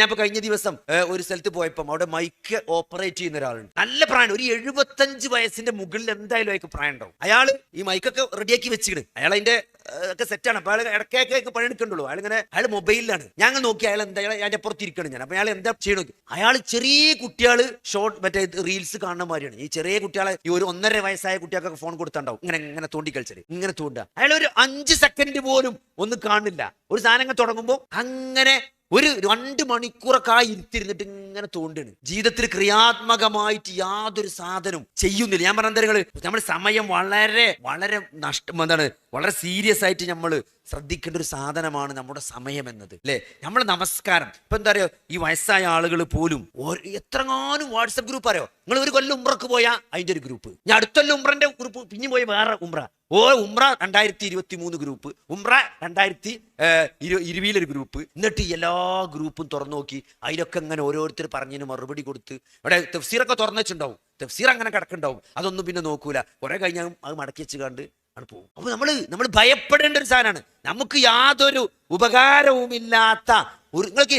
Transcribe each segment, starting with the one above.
ഞാൻ ഇപ്പൊ കഴിഞ്ഞ ദിവസം ഒരു സ്ഥലത്ത് പോയപ്പം അവിടെ മൈക്ക് ഓപ്പറേറ്റ് ചെയ്യുന്ന ഒരാളുണ്ട്. നല്ല പ്രായം, ഒരു 75 വയസ്സിന്റെ മുകളിൽ എന്തായാലും അയാൾക്ക് പ്രായം ഉണ്ടാവും. അയാള് ഈ മൈക്കൊക്കെ റെഡിയാക്കി വെച്ചിട്ട് അയാൾ അതിന്റെ ഒക്കെ സെറ്റാണ്. അപ്പൊ അയാൾ ഇടയ്ക്കൊക്കെ പണിയെടുക്കണ്ടുള്ളൂ. അയാൾ മൊബൈലിലാണ്. ഞങ്ങൾ നോക്കി അയാൾ എന്താ അതിന്റെ അപ്പുറത്ത് ഇരിക്കണം. ഞാൻ അപ്പൊ അയാൾ എന്താ ചെയ്യണോ, അയാൾ ചെറിയ കുട്ടികള് ഷോർട്ട് മറ്റേ റീൽസ് കാണുന്ന മാതിരിയാണ്. ഈ ചെറിയ കുട്ടികളെ ഈ ഒരു 1.5 വയസ്സായ കുട്ടികൾക്ക് ഫോൺ കൊടുത്തുണ്ടാവും. ഇങ്ങനെ തോണ്ടി കളിച്ചത്, ഇങ്ങനെ തോണ്ടുക. അയാൾ ഒരു 5 സെക്കൻഡ് പോലും ഒന്നും കാണില്ല. ഒരു സാധനം തുടങ്ങുമ്പോൾ അങ്ങനെ ഒരു 2 മണിക്കൂറൊക്കെ ഇരുത്തിരുന്നിട്ട് ഇങ്ങനെ തോണ്ടാണ്. ജീവിതത്തിൽ ക്രിയാത്മകമായിട്ട് യാതൊരു സാധനവും ചെയ്യുന്നില്ല. ഞാൻ പറഞ്ഞ നമ്മുടെ സമയം വളരെ വളരെ വളരെ സീരിയസ് ആയിട്ട് നമ്മൾ ശ്രദ്ധിക്കേണ്ട ഒരു സാധനമാണ് നമ്മുടെ സമയം എന്നത്, അല്ലെ? നമ്മുടെ നമസ്കാരം ഇപ്പൊ എന്താ പറയുക, ഈ വയസ്സായ ആളുകൾ പോലും എത്രങ്ങാനും വാട്സപ്പ് ഗ്രൂപ്പ് അറിയോ. നിങ്ങൾ ഒരു കൊല്ലം ഉംറക്ക് പോയാൽ അതിന്റെ ഒരു ഗ്രൂപ്പ്, ഞാൻ അടുത്തൊല്ലം ഉംറന്റെ ഗ്രൂപ്പ്, പിന്നെ പോയി വേറെ ഉംറ, ഉംറ 2023 ഗ്രൂപ്പ്, ഉംറ 2020 ഗ്രൂപ്പ്. എന്നിട്ട് എല്ലാ ഗ്രൂപ്പും തുറന്നു നോക്കി അതിലൊക്കെ ഇങ്ങനെ ഓരോരുത്തർ പറഞ്ഞതിന് മറുപടി കൊടുത്ത് ഇവിടെ തഫ്സീറൊക്കെ തുറന്നു വെച്ചിട്ടുണ്ടാവും. തഫ്സീർ അങ്ങനെ കിടക്കുന്നുണ്ടാവും. അതൊന്നും പിന്നെ നോക്കൂല. കുറെ കഴിഞ്ഞാൽ അത് മടക്കി വെച്ച് കണ്ട് ആണ് പോകും. അപ്പൊ നമ്മൾ ഭയപ്പെടേണ്ട ഒരു സാധനമാണ്. നമുക്ക് യാതൊരു ഉപകാരവുമില്ലാത്ത നിങ്ങൾക്ക്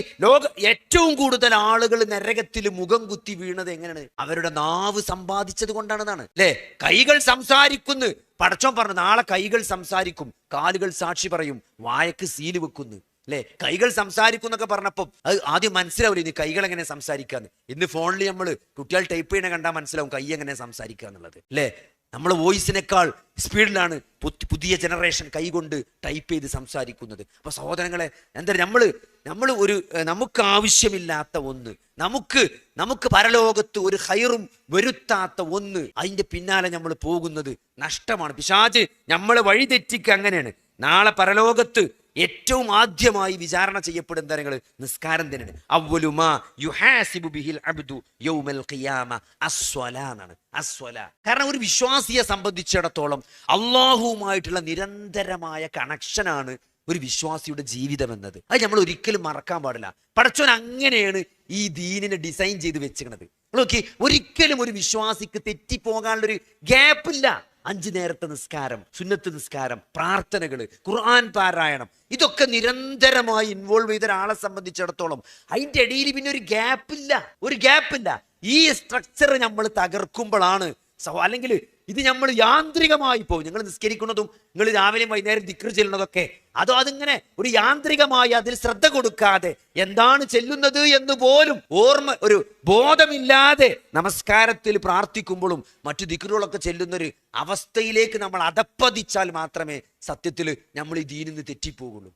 ഏറ്റവും കൂടുതൽ ആളുകൾ നരകത്തിൽ മുഖം കുത്തി വീണത് എങ്ങനെയാണ്? അവരുടെ നാവ് സമ്പാദിച്ചത് കൊണ്ടാണെന്നാണ്, അല്ലെ? കൈകൾ സംസാരിക്കുന്നു. പടച്ചോൻ പറഞ്ഞു നാളെ കൈകൾ സംസാരിക്കും, കാലുകൾ സാക്ഷി പറയും, വായക്ക് സീല് വെക്കുന്നു, അല്ലെ? കൈകൾ സംസാരിക്കും എന്നൊക്കെ പറഞ്ഞപ്പോൾ അത് ആദ്യം മനസ്സിലാവില്ല ഇനി കൈകൾ എങ്ങനെ സംസാരിക്കാന്ന്. ഇന്ന് ഫോണിൽ നമ്മൾ കുട്ടികൾ ടൈപ്പ് ചെയ്യണ കണ്ടാൽ മനസ്സിലാവും കൈ എങ്ങനെ സംസാരിക്കുക എന്നുള്ളത്, അല്ലെ? നമ്മൾ വോയിസിനേക്കാൾ സ്പീഡിലാണ് പുതിയ ജനറേഷൻ കൈകൊണ്ട് ടൈപ്പ് ചെയ്ത് സംസാരിക്കുന്നത്. അപ്പൊ സഹോദരങ്ങളെ, എന്താ നമ്മൾ നമുക്ക് ആവശ്യമില്ലാത്ത ഒന്ന്, നമുക്ക് പരലോകത്ത് ഒരു ഹൈറും വരുത്താത്ത ഒന്ന്, അതിന്റെ പിന്നാലെ നമ്മൾ പോകുന്നത് നഷ്ടമാണ്. പിശാച് നമ്മളെ വഴിതെറ്റിക്ക് അങ്ങനെയാണ്. നാളെ പരലോകത്ത് ഏറ്റവും ആദ്യമായി വിചാരണ ചെയ്യപ്പെടുന്ന തരങ്ങൾ നിസ്കാരം തന്നെയാണ്. അവ്വലുമാ യുഹാസിബു ബിഹിൽ അബ്ദു യൗമൽ ഖിയാമ അസ്വലാ എന്നാണ്. അസ്വലാ. കാരണം ഒരു വിശ്വാസിയെ സംബന്ധിച്ചിടത്തോളം അള്ളാഹുവുമായിട്ടുള്ള നിരന്തരമായ കണക്ഷനാണ് ഒരു വിശ്വാസിയുടെ ജീവിതം എന്നത്. അത് നമ്മൾ ഒരിക്കലും മറക്കാൻ പാടില്ല. പടച്ചോൻ അങ്ങനെയാണ് ഈ ദീനിനെ ഡിസൈൻ ചെയ്ത് വെച്ചിരിക്കുന്നത്. നോക്കി, ഒരിക്കലും ഒരു വിശ്വാസിക്ക് തെറ്റിപ്പോകാനുള്ളൊരു ഗ്യാപ്പില്ല. 5 നേരത്തെ നിസ്കാരം, സുന്നത്ത് നിസ്കാരം, പ്രാർത്ഥനകള്, ഖുർആൻ പാരായണം, ഇതൊക്കെ നിരന്തരമായി ഇൻവോൾവ് ചെയ്ത ഒരാളെ സംബന്ധിച്ചിടത്തോളം അതിന്റെ ഇടയിൽ പിന്നെ ഒരു ഗ്യാപ്പില്ല. ഈ സ്ട്രക്ചർ നമ്മൾ തകർക്കുമ്പോഴാണ്, അല്ലെങ്കിൽ ഇത് നമ്മൾ യാന്ത്രികമായി പോകും. നിങ്ങൾ നിസ്കരിക്കുന്നതും നിങ്ങൾ രാവിലെയും വൈകുന്നേരം ദിക്ർ ചെല്ലുന്നതൊക്കെ അതിങ്ങനെ ഒരു യാന്ത്രികമായി അതിൽ ശ്രദ്ധ കൊടുക്കാതെ എന്താണ് ചെല്ലുന്നത് എന്ന് പോലും ഒരു ബോധമില്ലാതെ നമസ്കാരത്തിൽ പ്രാർത്ഥിക്കുമ്പോഴും മറ്റു ദിക്റുകളൊക്കെ ചെല്ലുന്നൊരു അവസ്ഥയിലേക്ക് നമ്മൾ അധപ്പതിച്ചാൽ മാത്രമേ സത്യത്തിൽ നമ്മൾ ഈ ദീനിൽ നിന്ന് തെറ്റിപ്പോകുള്ളൂ.